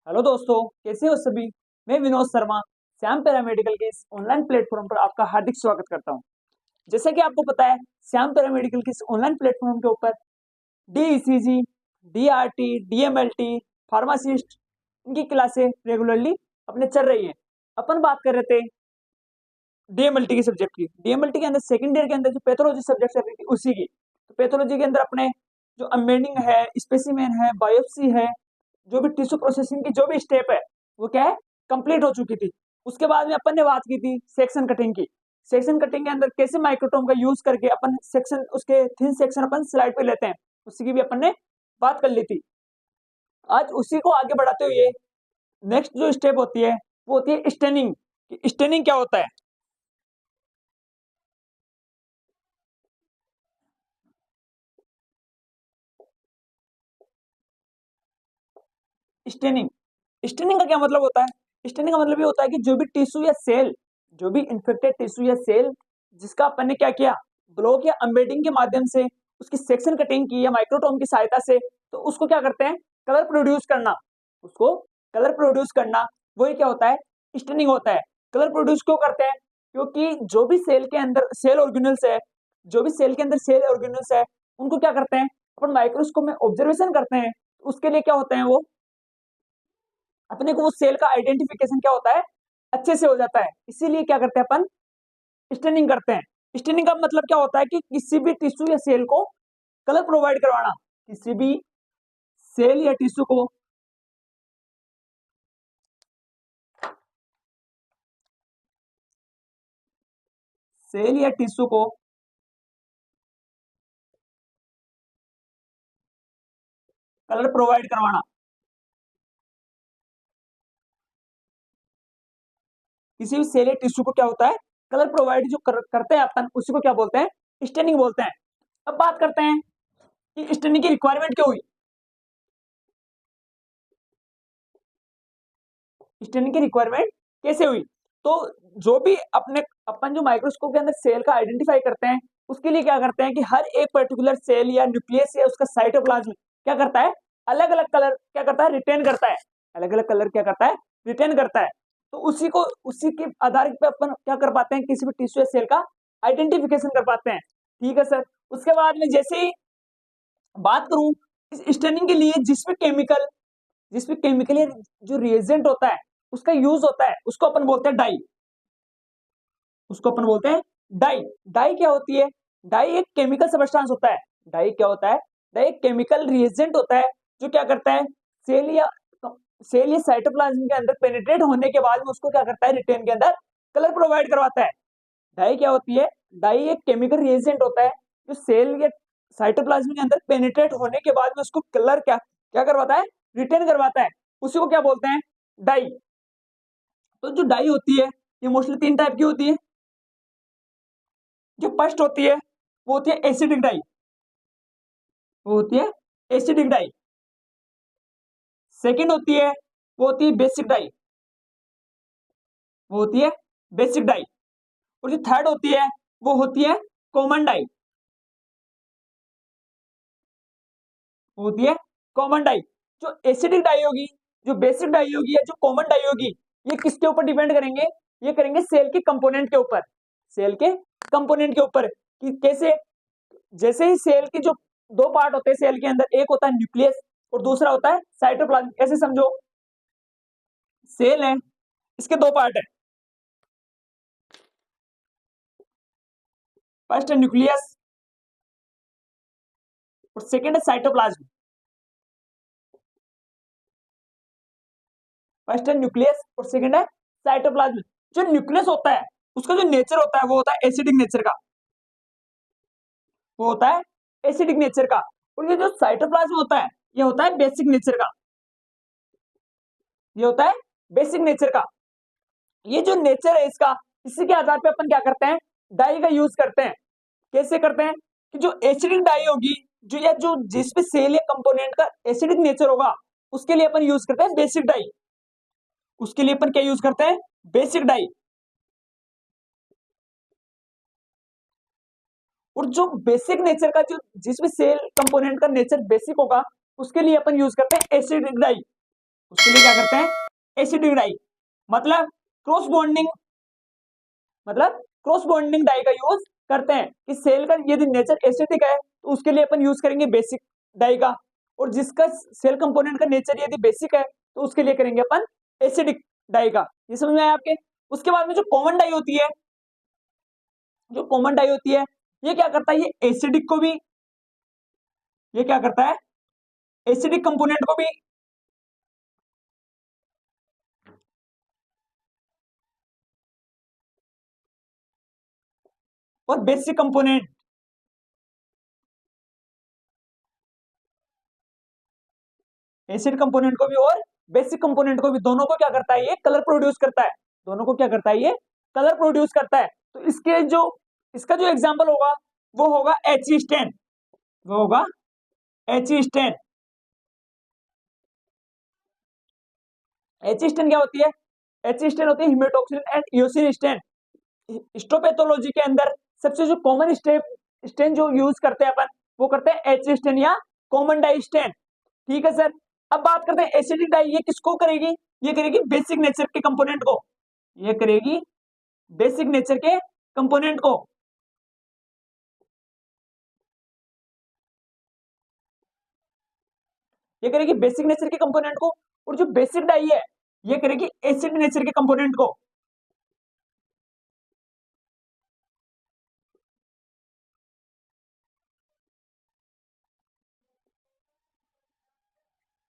Hello दोस्तों, कैसे हो सभी। मैं विनोद शर्मा श्याम पैरामेडिकल के इस ऑनलाइन प्लेटफॉर्म पर आपका हार्दिक स्वागत करता हूं। जैसा कि आपको पता है, श्याम पैरामेडिकल के इस ऑनलाइन प्लेटफॉर्म के ऊपर डीईसीजी, डीआरटी, डीएमएलटी, फार्मासिस्ट इनकी क्लासें रेगुलरली अपने चल रही है। अपन बात कर रहे थे डीएमएलटी के सब्जेक्ट की। डीएमएलटी के अंदर सेकंड ईयर के अंदर जो पैथोलॉजी सब्जेक्ट चल रही थी उसी की। तो पैथोलॉजी के अंदर अपने जो अमेंडिंग है, स्पेसिमेन है, बायोप्सी है, जो भी टिश्यू प्रोसेसिंग की जो भी स्टेप है वो क्या है, कंप्लीट हो चुकी थी। उसके बाद में अपन ने बात की थी सेक्शन कटिंग की। सेक्शन कटिंग के अंदर कैसे माइक्रोटोम का यूज करके अपन सेक्शन, उसके थिन सेक्शन अपन स्लाइड पे लेते हैं, उसी की भी अपन ने बात कर ली थी। आज उसी को आगे बढ़ाते हुए नेक्स्ट जो स्टेप होती है वो होती है स्टेनिंग। स्टेनिंग क्या होता है? स्टेनिंग, स्टेनिंग का क्या मतलब होता है? स्टेनिंग का मतलब ये होता है कि जो भी टिश्यू या सेल, जो भी इन्फेक्टेड टिश्यू या सेल जिसका अपन ने क्या किया, ब्लॉक या अम्बेडिंग के माध्यम से उसकी सेक्शन कटिंग की या माइक्रोटोम की सहायता से, तो उसको क्या करते हैं, कलर प्रोड्यूस करना। उसको कलर प्रोड्यूस करना, वही क्या होता है, स्टेनिंग होता है। कलर प्रोड्यूस क्यों करते हैं? क्योंकि जो भी सेल के अंदर सेल ऑर्गेनल्स है, जो भी सेल के अंदर सेल ऑर्गेनल्स है, उनको क्या करते हैं, अपन माइक्रोस्कोप में ऑब्जर्वेशन करते हैं। उसके लिए क्या होते हैं, वो अपने को वो सेल का आइडेंटिफिकेशन क्या होता है, अच्छे से हो जाता है। इसीलिए क्या करते हैं अपन, स्टेनिंग करते हैं। स्टेनिंग का मतलब क्या होता है कि किसी भी टिश्यू या सेल को कलर प्रोवाइड करवाना। किसी भी सेल या टिश्यू को सेल या टिश्यू को कलर प्रोवाइड करवाना। किसी भी सेल या टिश्यू को क्या होता है, कलर प्रोवाइड जो करते हैं अपन, उसी को क्या बोलते हैं, स्टेनिंग बोलते हैं। अब बात करते हैं कि स्टेनिंग की रिक्वायरमेंट क्यों हुई। स्टेनिंग की रिक्वायरमेंट कैसे हुई? तो जो भी अपने अपन जो माइक्रोस्कोप के अंदर सेल का आइडेंटिफाई करते हैं, उसके लिए क्या करते हैं कि हर एक पर्टिकुलर सेल या न्यूक्लियस या उसका साइटोप्लाज्म क्या करता है, अलग अलग कलर क्या करता है, रिटेन करता है। अलग अलग कलर क्या करता है, रिटेन करता है। तो उसी के आधार पे अपन क्या कर पाते हैं, किसी भी टिश्यू या सेल का आइडेंटिफिकेशन कर पाते हैं। ठीक है सर। उसके बाद में जैसे ही बात करूं इस स्टेनिंग के लिए, जिसमें केमिकल या जो रिएजेंट होता है उसका यूज होता है, उसको अपन बोलते हैं डाई। उसको अपन बोलते हैं डाई। डाई क्या होती है? डाई एक केमिकल सब्सटेंस होता है। डाई क्या होता है? डाई एक केमिकल रिएजेंट होता है जो क्या करता है, सेल या सेल या साइटोप्लाज्म के अंदर पेनिट्रेट होने के बाद में उसको क्या करता है, रिटेन के अंदर कलर प्रोवाइड करवाता है। डाई क्या होती है? डाई एक केमिकल रिएजेंट होता है जो सेल या साइटोप्लाज्म के अंदर पेनिट्रेट होने के बाद में उसको कलर क्या क्या करवाता है, रिटेन करवाता है। उसी को क्या बोलते हैं, डाई। तो जो डाई होती है ये मोस्टली तीन टाइप की होती है। जो फर्स्ट होती है वो होती है एसिडिक डाई। वो होती है एसिडिक डाई। सेकंड होती है वो होती है बेसिक डाई। वो होती है बेसिक डाई। और जो थर्ड होती है वो होती है कॉमन डाई। वो होती है कॉमन डाई। जो एसिडिक डाई होगी, जो बेसिक डाई होगी या जो कॉमन डाई होगी, ये किसके ऊपर डिपेंड करेंगे, ये करेंगे सेल के कंपोनेंट के ऊपर। सेल के कंपोनेंट के ऊपर कि कैसे, जैसे ही सेल की जो दो पार्ट होते हैं सेल के अंदर, एक होता है न्यूक्लियस और दूसरा होता है साइटोप्लाज्म। ऐसे समझो, सेल है, इसके दो पार्ट है। फर्स्ट है न्यूक्लियस और सेकंड है साइटोप्लाज्म। फर्स्ट है न्यूक्लियस और सेकंड है साइटोप्लाज्म। जो न्यूक्लियस होता है उसका जो नेचर होता है वो होता है एसिडिक नेचर का। वो होता है एसिडिक नेचर का। और ये जो साइटोप्लाज्म होता है ये होता है बेसिक नेचर का। ये होता है बेसिक नेचर का। ये जो नेचर है इसका, इसी के आधार पे अपन क्या करते हैं, डाई का यूज करते हैं। कैसे करते हैं कि जो एसिडिक डाई होगी, जो या जो जिस पे सेल या कंपोनेंट का एसिडिक नेचर होगा, उसके लिए अपन यूज करते हैं बेसिक डाई। उसके लिए अपन क्या यूज करते हैं, बेसिक डाई। और जो बेसिक नेचर का, जो जिसमें सेल कंपोनेंट का नेचर बेसिक होगा, उसके लिए अपन यूज करते हैं एसिडिक डाई। उसके लिए क्या करते हैं, एसिडिक डाई, मतलब क्रॉस बॉन्डिंग, मतलब क्रॉस बॉन्डिंग डाई का यूज करते हैं कि सेल का यदि नेचर एसिडिक है तो उसके लिए अपन यूज करेंगे बेसिक डाई का, और जिसका सेल कंपोनेंट का नेचर यदि बेसिक है तो उसके लिए करेंगे अपन एसिडिक डाई का। ये समझ में आया आपके। उसके बाद में जो कॉमन डाई होती है, जो कॉमन डाई होती है, ये क्या करता है, ये एसिडिक को भी, ये क्या करता है, एसिडिक कंपोनेंट को भी, और बेसिक कंपोनेंट, एसिड कंपोनेंट को भी और बेसिक कंपोनेंट को भी, दोनों को क्या करता है, ये कलर प्रोड्यूस करता है, दोनों को क्या करता है, ये कलर प्रोड्यूस करता है। तो इसके जो, इसका जो एग्जांपल होगा वो होगा एच स्टेन, वो होगा एच स्टेन। एच स्टेन क्या होती है, एच स्टेन होती है हिमेटॉक्सिन एंड इयोसिन स्टेन। हिस्टोपैथोलॉजी के अंदर सबसे जो कॉमन स्टेन जो यूज करते हैं अपन, वो करते हैं एच स्टेन या कॉमन डाई स्टेन। ठीक है सर। अब बात करते हैं एसिडिक डाई, ये किसको करेगी, ये करेगी बेसिक नेचर के कंपोनेंट को, ये करेगी बेसिक नेचर के कंपोनेंट को। ये करेगी बेसिक नेचर के कंपोनेंट को, और जो बेसिक डाई है ये करेगी एसिड नेचर के कंपोनेंट को।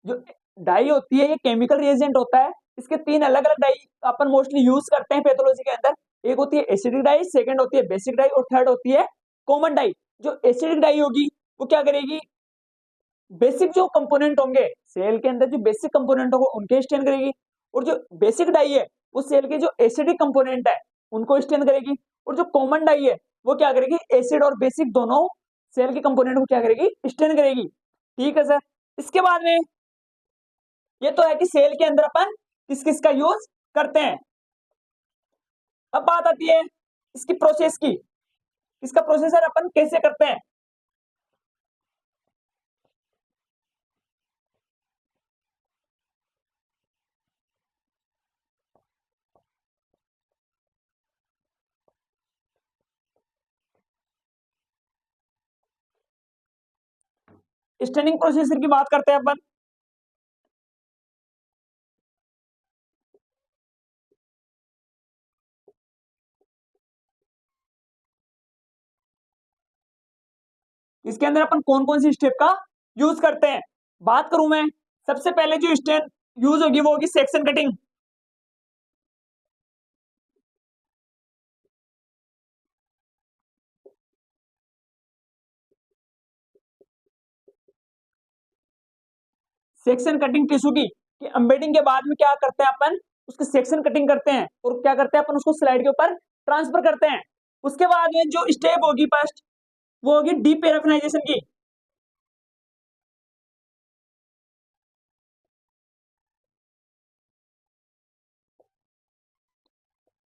जो डाई होती है ये केमिकल रिएजेंट होता है, इसके तीन अलग अलग डाई अपन मोस्टली यूज करते हैं पैथोलॉजी के अंदर। एक होती है एसिडिक डाई, सेकंड होती है बेसिक डाई, और थर्ड होती है कॉमन डाई। जो एसिडिक डाई होगी वो क्या करेगी, बेसिक जो कंपोनेंट होंगे सेल के अंदर, जो बेसिक कंपोनेंट होंगे उनके स्टैंड करेगी, और जो बेसिक डाई है वो सेल के जो एसिडिक कंपोनेंट है उनको स्टैंड करेगी, और जो कॉमन डाई है वो क्या करेगी, एसिड और बेसिक दोनों सेल के कंपोनेंट को क्या करेगी, स्टैंड करेगी। ठीक है सर। इसके बाद में ये तो है कि सेल के अंदर अपन किस किस का यूज करते हैं। अब बात आती है इसकी प्रोसेस की, इसका प्रोसेसर अपन कैसे करते हैं। स्टैंडिंग प्रोसेसर की बात करते हैं अपन। इसके अंदर अपन कौन कौन सी स्टेप का यूज करते हैं, बात करूं मैं। सबसे पहले जो स्टेप यूज होगी वो होगी section cutting. Section cutting tissue की, कि अम्बेडिंग के बाद में क्या करते हैं अपन, उसकी सेक्शन कटिंग करते हैं, और क्या करते हैं अपन, उसको स्लाइड के ऊपर ट्रांसफर करते हैं। उसके बाद में जो स्टेप होगी फर्स्ट, वो होगी डीपैराफिनाइजेशन की।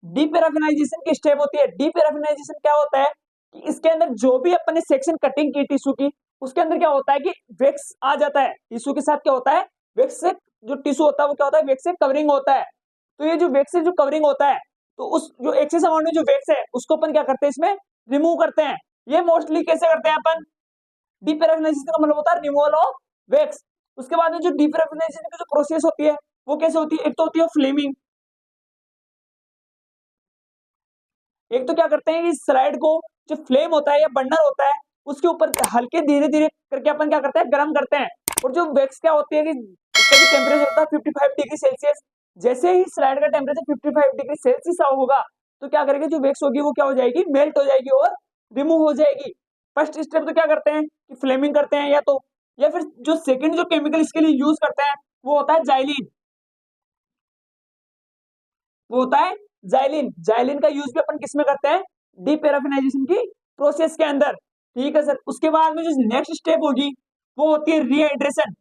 डीपैराफिनाइजेशन की स्टेप होती है। डीपैराफिनाइजेशन क्या होता है कि इसके अंदर जो भी अपन ने सेक्शन कटिंग की टिश्यू की, उसके अंदर क्या होता है कि वैक्स आ जाता है टिश्यू के साथ। क्या होता है, वैक्स से जो टिश्यू होता है वो क्या होता है, वैक्स से कवरिंग होता है। तो ये जो वैक्स से जो कवरिंग होता है, तो उस जो एक्सेस अमाउंट में जो वैक्स है उसको अपन क्या करते हैं, इसमें रिमूव करते हैं। ये मोस्टली कैसे करते हैं अपन, डीपैराफिनाइजेशन का मतलब होता है रिमूवल ऑफ वैक्स। उसके बाद में जो डीपैराफिनाइजेशन की जो प्रोसेस होती है वो कैसे होती है, एक तो होती है फ्लेमिंग। एक तो क्या करते हैं कि स्लाइड को, जो फ्लेम होता है या बर्नर होता है, उसके ऊपर हल्के धीरे धीरे करके अपन क्या करते हैं, गर्म करते हैं। और जो वैक्स क्या होती है कि उसका जो टेम्परेचर होता है 55 डिग्री सेल्सियस, जैसे ही स्लाइड का टेम्परेचर 55 डिग्री सेल्सियस होगा तो क्या करेगी, जो वैक्स होगी वो क्या हो जाएगी, मेल्ट हो जाएगी और रिमूव हो जाएगी। फर्स्ट स्टेप तो क्या करते हैं कि फ्लेमिंग करते हैं, या तो, या फिर जो सेकंड जो केमिकल इसके लिए यूज करते हैं वो होता है जाइलिन। वो होता है जाइलिन। जाइलिन का यूज भी अपन किस में करते हैं, डीपैराफिनाइजेशन की प्रोसेस के अंदर। ठीक है सर। उसके बाद में जो नेक्स्ट स्टेप होगी वो होती है रीहाइड्रेशन।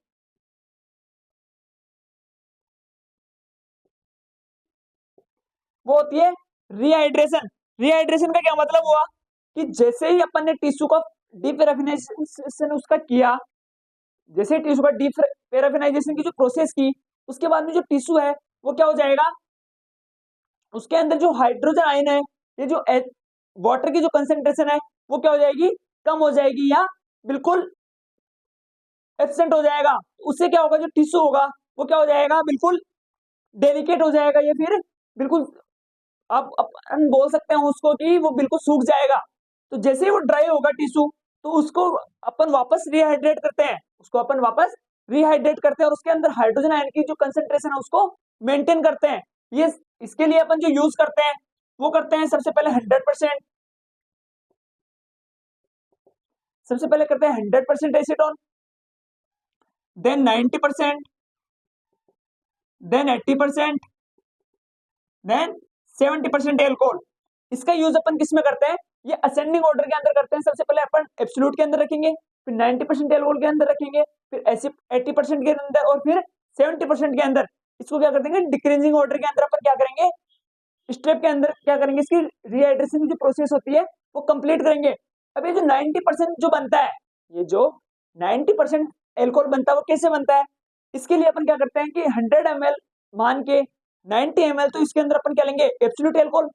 वो होती है रीहाइड्रेशन। रीहाइड्रेशन का क्या मतलब हुआ कि जैसे ही अपन ने टिश्यू का डीपैराफिनाइजेशन उसका किया, जैसे टिश्यू का डीपैराफिनाइजेशन की जो प्रोसेस की, उसके बाद में जो टिश्यू है वो क्या हो जाएगा, उसके अंदर जो हाइड्रोजन आयन है, ये जो वाटर की जो कंसेंट्रेशन है वो क्या हो जाएगी, कम हो जाएगी या बिल्कुल एब्सेंट हो जाएगा। उससे क्या होगा, जो टिश्यू होगा वो क्या हो जाएगा, बिल्कुल डेलिकेट हो जाएगा, या फिर बिल्कुल आप अपन बोल सकते हैं उसको कि वो बिल्कुल सूख जाएगा। तो जैसे ही वो ड्राई होगा टिश्यू, तो उसको अपन वापस रिहाइड्रेट करते हैं, और उसके अंदर हाइड्रोजन आयन की जो कंसेंट्रेशन है उसको मेंटेन करते हैं। ये इसके लिए अपन जो यूज करते हैं वो करते हैं, सबसे पहले 100%, सबसे पहले करते हैं 100% acetone, then 90%, then 80%, then 70% alcohol. इसका यूज अपन किस में करते हैं, ये असेंडिंग ऑर्डर के अंदर करते हैं। सबसे पहले अपन एब्सोल्यूट के अंदर रखेंगे, फिर 90% एल्कोहल के अंदर रखेंगे, फिर 80% के अंदर, और फिर 70% के अंदर। इसको क्या कर देंगे, डिक्रीजिंग ऑर्डर के अंदर अपन क्या करेंगे, स्टेप के अंदर क्या करेंगे, इसकी रिहाइड्रेशन की प्रोसेस होती है वो कंप्लीट करेंगे। अब ये जो 90% जो बनता है, ये जो 90% एल्कोहल बनता है वो कैसे बनता है, इसके लिए अपन क्या करते हैं कि 100 ml मान के 90 ml, तो इसके अंदर अपन क्या लेंगे, एब्सोल्यूट एल्कोहल,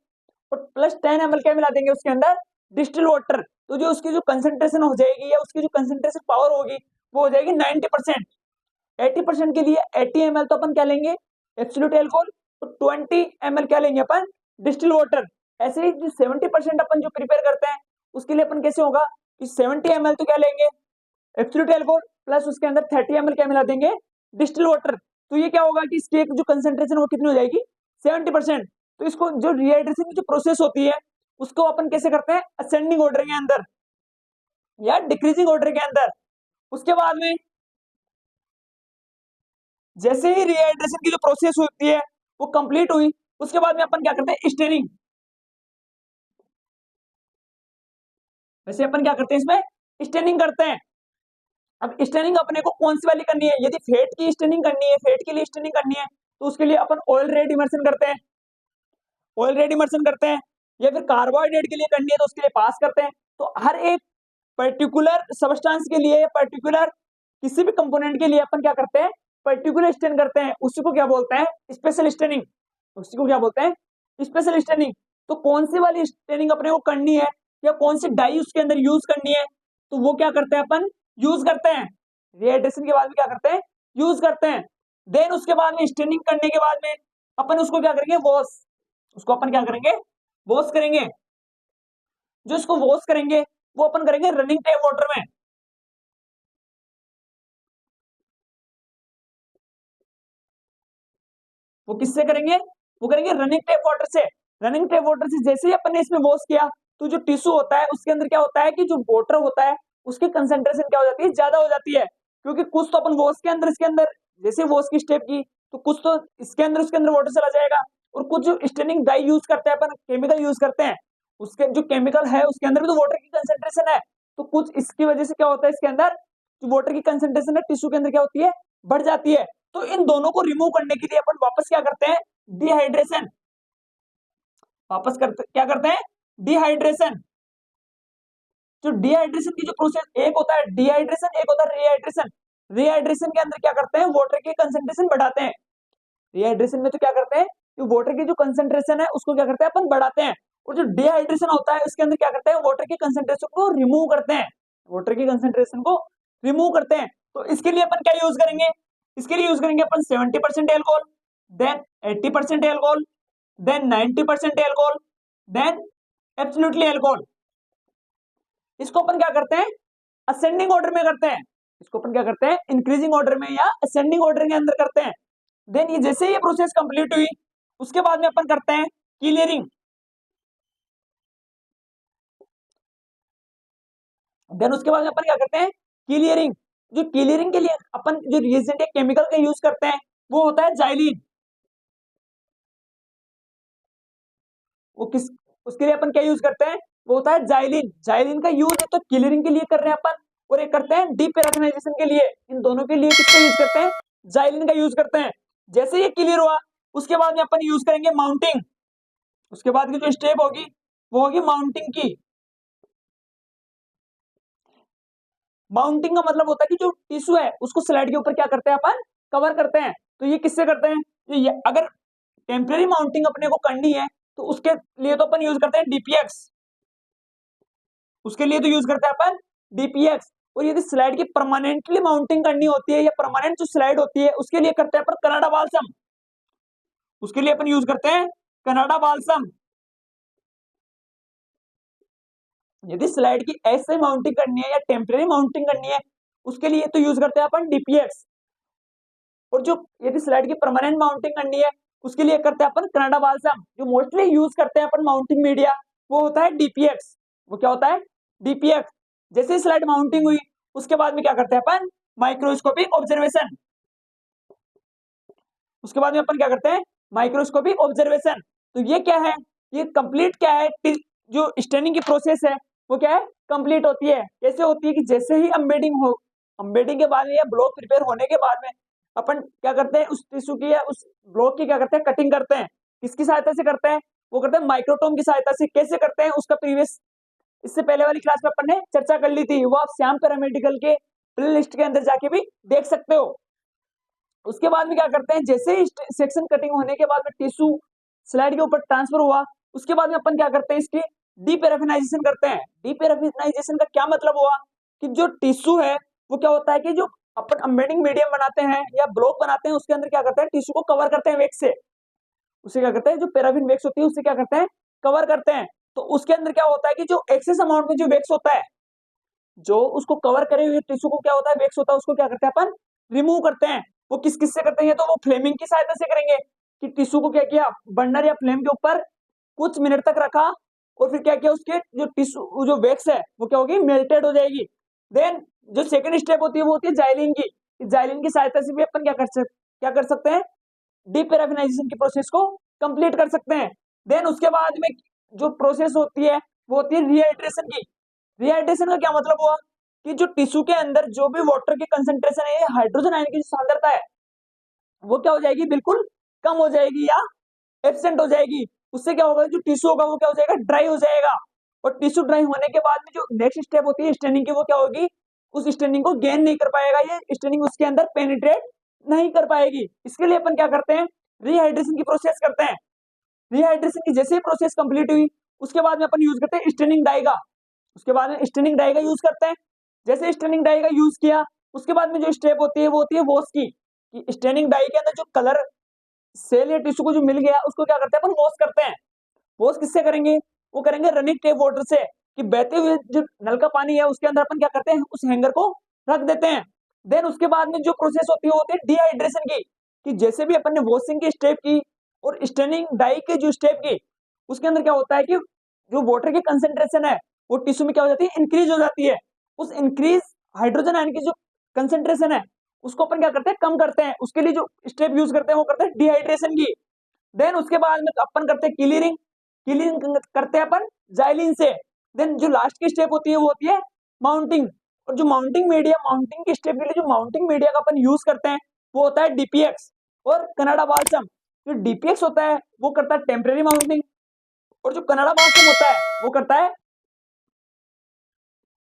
और प्लस 10 ml क्या मिला देंगे उसके अंदर, डिस्टिल वाटर। तो जो उसकी जो कंसेंट्रेशन हो जाएगी, या उसकी जो कंसेंट्रेशन पावर होगी वो हो जाएगी 90%। 80% के लिए 80 ml तो अपन क्या लेंगे, एब्सोल्यूट एल्कोहल, तो 20 ml क्या लेंगे अपन, डिस्टिल वाटर। ऐसे ही जो 70% अपन जो प्रिपेयर करते हैं उसके लिए अपन कैसे होगा कि 70 ml तो क्या लेंगे, एब्सोल्यूट एल्कोहल, प्लस उसके अंदर 30 ml क्या मिला देंगे, डिस्टिल वाटर। तो ये क्या होगा कि इसकी एक जो कंसेंट्रेशन वो कितनी हो जाएगी, 70%। तो इसको जो रिहाइड्रेशन की जो प्रोसेस होती है उसको अपन कैसे करते हैं, असेंडिंग ऑर्डर के अंदर या डिक्रीजिंग ऑर्डर के अंदर। उसके बाद में जैसे ही रिहाइड्रेशन की जो प्रोसेस होती है वो कंप्लीट हुई, उसके बाद में अपन क्या करते हैं, स्टेनिंग। वैसे अपन क्या करते हैं, इसमें स्टेनिंग करते हैं। अब स्टेनिंग अपने को कौन सी वाली करनी है, यदि फेट की स्टेनिंग करनी है, फेट के लिए स्टेनिंग करनी है, तो उसके लिए अपन ऑयल रेड इमर्शन करते हैं, ऑयल रेड इमर्शन करते हैं, या फिर कार्बोहाइड्रेट के लिए करनी है तो उसके लिए पास करते हैं। तो हर एक पर्टिकुलर सब्सटेंस के लिए, पर्टिकुलर किसी भी कंपोनेंट के लिए अपन क्या करते हैं, पर्टिकुलर स्टेन करते हैं। उसी को क्या बोलते हैं, स्पेशल स्टेनिंग। उसी को क्या बोलते हैं, स्पेशल स्टेनिंग। तो कौन सी वाली स्टेनिंग अपने को करनी है, या कौन सी डाई उसके अंदर यूज करनी है, तो वो क्या करते हैं अपन, यूज करते हैं। रिहाइड्रेशन के बाद में क्या करते हैं, यूज करते हैं। देन उसके बाद में स्टेनिंग करने के बाद में अपन उसको क्या करेंगे, वॉश। उसको अपन क्या करेंगे, वॉश करेंगे। जो इसको वॉश करेंगे वो अपन करेंगे रनिंग टेप वाटर में। वो किससे करेंगे, वो करेंगे रनिंग टेप वाटर से। रनिंग टेप वाटर से जैसे ही अपन ने इसमें वॉश किया, तो जो टिश्यू होता है उसके अंदर क्या होता है कि जो वाटर होता है उसकी कंसेंट्रेशन क्या हो जाती है, ज्यादा हो जाती है। क्योंकि कुछ तो अपन वॉश के अंदर, इसके अंदर जैसे वॉश की स्टेप की, तो कुछ तो इसके अंदर, उसके अंदर वाटर चला जाएगा। और कुछ जो स्टेनिंग डाई यूज करते हैं अपन, केमिकल यूज करते हैं, उसके जो केमिकल है उसके अंदर भी तो वाटर की कंसेंट्रेशन है। तो कुछ इसकी वजह से क्या होता है, इसके अंदर जो वाटर की कंसेंट्रेशन है टिश्यू के अंदर क्या होती है, बढ़ जाती है। तो इन दोनों को रिमूव करने के लिए अपन वापस क्या करते हैं, डिहाइड्रेशन। वापस करते क्या करते हैं, डिहाइड्रेशन। जो डिहाइड्रेशन की जो प्रोसेस, एक होता है डिहाइड्रेशन, एक होता है रिहाइड्रेशन। रिहाइड्रेशन के अंदर क्या करते हैं, वाटर की कंसेंट्रेशन बढ़ाते हैं। रिहाइड्रेशन में तो क्या करते हैं, कि वाटर की जो कंसेंट्रेशन है उसको क्या करते हैं, अपन बढ़ाते हैं। और जो डिहाइड्रेशन होता है उसके अंदर क्या करते हैं, वाटर की कंसेंट्रेशन को रिमूव करते हैं, वाटर की कंसेंट्रेशन को रिमूव करते हैं। तो इसके लिए अपन क्या यूज करेंगे, इसके लिए यूज करेंगे अपन 70% alcohol, then 80% alcohol, then 90% alcohol, then absolutely alcohol. इसको अपन क्या करते हैं, असेंडिंग ऑर्डर में करते हैं। इसको अपन क्या करते हैं, इंक्रीजिंग ऑर्डर में या असेंडिंग ऑर्डर के अंदर करते हैं। देन ये जैसे ये प्रोसेस कंप्लीट हुई, उसके बाद में अपन करते हैं क्लियरिंग। देन उसके बाद में अपन क्या करते हैं, क्लियरिंग। जो क्लियरिंग के लिए अपन जो रिएजेंट या केमिकल का यूज करते हैं वो होता है जाइलिन। वो किस, उसके लिए अपन क्या यूज करते हैं, वो होता है जाइलिन। जाइलिन का यूज है तो क्लियरिंग के लिए कर रहे हैं अपन, और एक करते हैं डीपेराफिनाइजेशन के लिए। इन दोनों के लिए किसका यूज करते हैं, जाइलिन का यूज करते हैं। जैसे ये क्लियर हुआ, उसके बाद में अपन यूज करेंगे माउंटिंग। उसके बाद की जो स्टेप होगी वो होगी माउंटिंग की। माउंटिंग का मतलब होता है कि जो टिश्यू है उसको स्लाइड के ऊपर क्या करते हैं अपन, कवर करते हैं। तो ये किससे करते हैं? ये अगर टेम्परेरी माउंटिंग अपने को करनी है तो उसके लिए तो अपन यूज करते हैं डीपीएक्स, उसके लिए तो यूज करते हैं अपन डीपीएक्स। और यदि स्लाइड की परमानेंटली माउंटिंग करनी होती है या परमानेंट जो स्लाइड होती है उसके लिए करते हैं अपन कनाडा बाल्सम, उसके लिए अपन यूज करते हैं कनाडा बाल्सम। यदि स्लाइड की ऐसे माउंटिंग करनी है या टेम्परेरी माउंटिंग करनी है उसके लिए तो यूज करते हैं अपन डीपीएक्स। और जो यदि स्लाइड की परमानेंट माउंटिंग करनी है उसके लिए करते हैं अपन कनाडा बाल्सम। जो मोस्टली यूज करते हैं अपन माउंटिंग मीडिया वो होता है डीपीएक्स। वो क्या होता है? डीपीएक्स। जैसे स्लाइड माउंटिंग हुई उसके बाद में क्या करते हैं अपन? Microscopic observation. उसके बाद में अपन क्या करते हैं? Microscopic observation. तो ये क्या है? ये कंप्लीट क्या है? जो स्टेनिंग की प्रोसेस है वो क्या है? कंप्लीट होती है। कैसे होती है कि जैसे ही अम्बेडिंग के बाद में या ब्लॉक प्रिपेयर होने के बाद में अपन क्या करते हैं? उस टिश्यू की या उस ब्लॉक की क्या करते हैं? कटिंग करते हैं। किसकी सहायता से करते हैं? वो करते हैं माइक्रोटोम की सहायता से। कैसे करते हैं उसका प्रीवियस इससे पहले वाली क्लास में अपन ने चर्चा कर ली थी, वो आप श्याम पैरामेडिकल के प्ले लिस्ट के अंदर जाके भी देख सकते हो। उसके बाद में क्या करते हैं? जैसे ही सेक्शन कटिंग होने के बाद में टिश्यू स्लाइड के ऊपर ट्रांसफर हुआ उसके बाद में अपन क्या करते हैं? इसकी डीपैराफिनाइजेशन करते हैं। डीपैराफिनाइजेशन का क्या मतलब हुआ कि जो टिश्यू है वो क्या होता है कि जो अपन अम्बेडिंग मीडियम बनाते हैं या ब्लॉक बनाते हैं उसके अंदर क्या करते हैं? टिश्यू को कवर करते हैं वैक्स से। उसे क्या करते हैं? जो पैराफिन वैक्स होती है उससे क्या करते हैं? कवर करते हैं। तो उसके अंदर क्या होता है कि जो एक्सेस अमाउंट में जो वैक्स होता है, जो उसको कवर करे हुए टिश्यू को क्या होता है? वैक्स होता है, उसको क्या करते हैं अपन? रिमूव करते हैं। वो किस किस से करते हैं? तो वो फ्लेमिंग की सहायता से करेंगे कि टिश्यू को क्या किया? बर्नर या फ्लेम के ऊपर कुछ मिनट तक रखा और फिर क्या किया? उसके जो टिश्यू जो वैक्स है वो क्या होगी? मेल्टेड हो जाएगी। देन जो सेकंड स्टेप होती है वो होती है जाइलिन की। जाइलिन की सहायता से भी अपन क्या कर सकते हैं? डीपैराफिनाइजेशन की प्रोसेस को कंप्लीट कर सकते हैं। देन उसके बाद में जो प्रोसेस होती है वो होती है रिहाइड्रेशन की। रिहाइड्रेशन का क्या मतलब हुआ कि जो टिश्यू के अंदर जो भी वाटर की कंसंट्रेशन है, हाइड्रोजन आयन की जो सांद्रता है वो क्या हो जाएगी? बिल्कुल कम हो जाएगी या एब्सेंट हो जाएगी। उससे क्या होगा? जो टिश्यू होगा वो क्या हो जाएगा? ड्राई हो जाएगा। और टिश्यू ड्राई होने के बाद में जो नेक्स्ट स्टेप होती है स्टेनिंग की वो क्या होगी? उस स्टेनिंग को गेन नहीं कर पाएगा, ये स्टेनिंग उसके अंदर पेनिट्रेट नहीं कर पाएगी। इसके लिए अपन क्या करते हैं? रिहाइड्रेशन की प्रोसेस करते हैं। रिहाइड्रेशन की जैसे ही प्रोसेस कंप्लीट हुई उसके बाद में अपन यूज करते हैं स्टेनिंग डाई का। उसके बाद में स्टेनिंग डाई का यूज करते हैं। जैसे स्टेनिंग डाई का यूज किया उसके बाद में जो स्टेप होती है वो होती है वॉश की। कि स्टेनिंग डाई के अंदर जो कलर सेल या टिश्यू को जो मिल गया उसको क्या करते हैं? अपन वॉश करते हैं। वॉश किससे करेंगे? वो करेंगे रनिंग टेप वाटर से। कि बहते हुए जो नल का पानी है उसके अंदर अपन क्या करते हैं? उस हैंगर को रख देते हैं। देन उसके बाद में जो प्रोसेस होती है वो होती है डिहाइड्रेशन की। कि जैसे भी अपन ने वॉशिंग की स्टेप की और स्टेनिंग डाई के जो स्टेप की उसके अंदर क्या होता है कि जो वाटर की कंसेंट्रेशन है वो टिश्यू में क्या हो जाती है? इंक्रीज हो जाती है। उस इंक्रीज हाइड्रोजन आयन की जो कंसेंट्रेशन है उसको अपन क्या करते हैं? कम करते हैं। उसके लिए जो स्टेप यूज करते हैं वो करते हैं डिहाइड्रेशन की। देन उसके बाद में अपन करते हैं क्लीनिंग। क्लीनिंग करते हैं अपन जाइलिन से। देन जो लास्ट की स्टेप होती है वो होती है माउंटिंग। और जो माउंटिंग की स्टेप के लिए जो माउंटिंग मीडिया का अपन यूज करते हैं वो होता है डीपीएक्स और कनाडा बाल्सम। जो डीपीएक्स होता है वो करता है टेम्परेरी माउंटिंग और जो कनाडा बाल्सम होता है वो करता है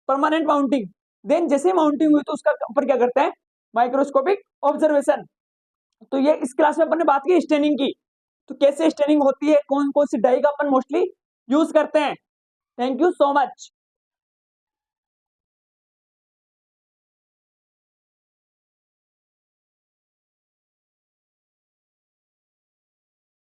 परमानेंट माउंटिंग। देन जैसे माउंटिंग हुई तो उसका ऊपर क्या करते हैं? Microscopic observation. तो ये इस क्लास में अपन ने बात की स्टेनिंग की। तो कैसे स्टेनिंग होती है, कौन कौन सी डाई का अपन मोस्टली यूज करते हैं। Thank you so much.